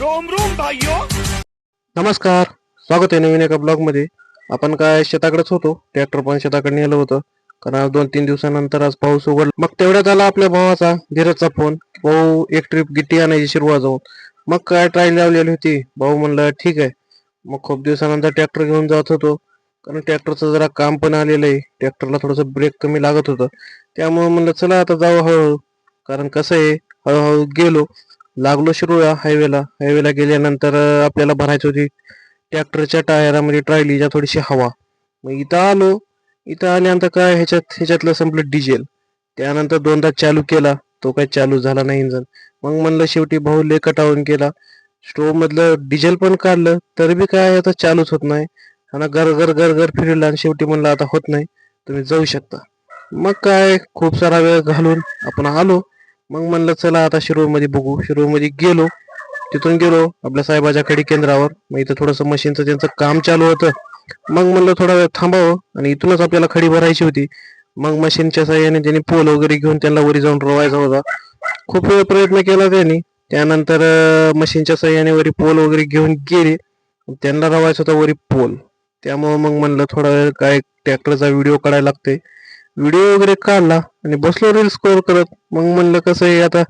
Rome Rome भाइयों. नमस्कार, स्वागत आहे नवीन एका ब्लॉग मध्ये. आपण काय शेताकडेच होतो, ट्रॅक्टर पण शेताकडे नेलं होतं. कारण आज 2-3 दिवसानंतर आज पाऊस उघडला. मग तेवढ्यात आला आपल्या भावाचा धीरजचा फोन. भाऊ एक ट्रिप गिट्टी आणायची शिरवा जाऊन. मग काय ट्रायल लावलेली होती. भाऊ म्हणलं ठीक आहे. मग खूप दिवसानंतर ट्रॅक्टर घेऊन जात होतो. कारण ट्रॅक्टरचं जरा काम पण आलेलं आहे. ट्रॅक्टरला थोडंसं ब्रेक कमी लागत होतं. त्यामुळे म्हणलं चला आता जाऊ हळूहळू. कारण कसं आहे, हळूहळू गेलो. लागलो शिरूळला हायवेला गेल्यानंतर आपल्याला भरायची होती ट्रॅक्टरच्या टायरामध्ये ट्रायलीच्या थोडीशी हवा. मग इथं आल्यानंतर काय ह्याच्यातलं संपलं डिझेल. त्यानंतर दोनदा चालू केला, तो काही चालू झाला नाही इंजन. मग म्हणलं शेवटी भाऊ लय कटाळून गेला. स्टोव्ह मधलं डिझेल पण काढलं तरी बी काय आता चालूच होत नाही. आणि घर फिरला आणि शेवटी म्हणलं आता होत नाही, तुम्ही जाऊ शकता. मग काय खूप सारा वेळ घालून आपण आलो. मग म्हणलं चला आता शिरूरमध्ये बघू. शिरूरमध्ये गेलो. तिथून गेलो आपल्या साहेबाच्या खडी केंद्रावर. मग इथं थोडंसं मशीनचं त्यांचं काम चालू होतं. मग म्हणलं थोडा वेळ थांबावं आणि इथूनच आपल्याला खडी भरायची होती. मग मशीनच्या साह्याने त्यांनी पोल वगैरे घेऊन त्यांना वरी जाऊन रोवायचा होता. खूप वेळ प्रयत्न केला त्यांनी. त्यानंतर मशीनच्या साह्याने वरी पोल वगैरे घेऊन गेले. त्यांना रवायचा होता वरी पोल. त्यामुळं मग म्हणलं थोडा वेळ काय ट्रॅक्टरचा व्हिडिओ काढायला लागतोय. व्हिडिओ वगैरे काढला आणि बसलो रील स्कोर करत. मग म्हणलं कसं आहे आता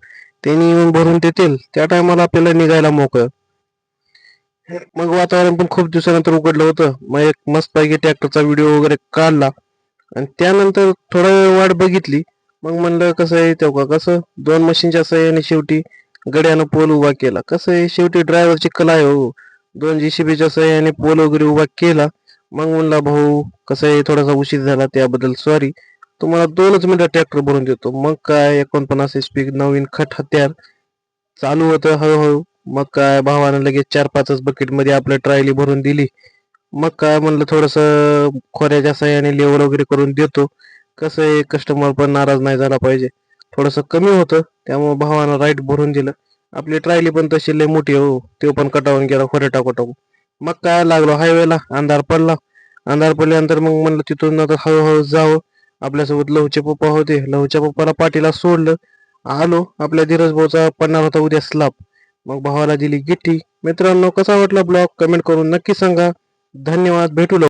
त्यांनी येऊन भरून देतील त्या टायमाला आपल्याला निघायला मोकळं. मग वातावरण पण खूप दिवसानंतर उघडलं होतं. मग एक मस्तपैकी ट्रॅक्टरचा व्हिडिओ वगैरे काढला आणि त्यानंतर थोडा वेळ वाट बघितली. मग म्हणलं कसं आहे तेव्हा कसं दोन मशीनच्या सहाय्याने शेवटी गड्यानं पोल उभा केला. कसं आहे शेवटी ड्रायव्हरची कला आहे हो. दोन JCBच्या सहाय्याने पोल वगैरे उभा केला. मग म्हणला भाऊ कसं आहे थोडासा उशीर झाला त्याबद्दल सॉरी, तुम्हाला 2च मिनिटात ट्रॅक्टर भरून देतो. मग काय 49 HP नवीन खट हत्यार चालू होतं हळूहळू. मग काय भावानं लगेच 4-5 बकेट मध्ये आपल्या ट्रायली भरून दिली. मग काय म्हणलं थोडंसं खोऱ्याच्या साह्याने लेवल वगैरे करून देतो. कसं आहे कस्टमर पण नाराज नाही झाला पाहिजे. थोडंसं कमी होतं त्यामुळे भावानं राईट भरून दिलं. आपली ट्रायली पण तशी लय मोठी हो, तो पण कटावून गेला खोरे टाकू. मग काय लागलो हायवेला. अंधार पडल्यानंतर मग म्हणलं तिथून आता हळूहळू जावं. आपल्यासोबत लहूचे पप्पा होते. लहूच्या पप्पाला पाठीला सोडलं. आलो आपल्या धीरज भाऊचा पडणार होता उद्या स्लाप. मग भावाला दिली गिट्टी. मित्रांनो कसा वाटला ब्लॉग कमेंट करून नक्की सांगा. धन्यवाद, भेटू लवकर.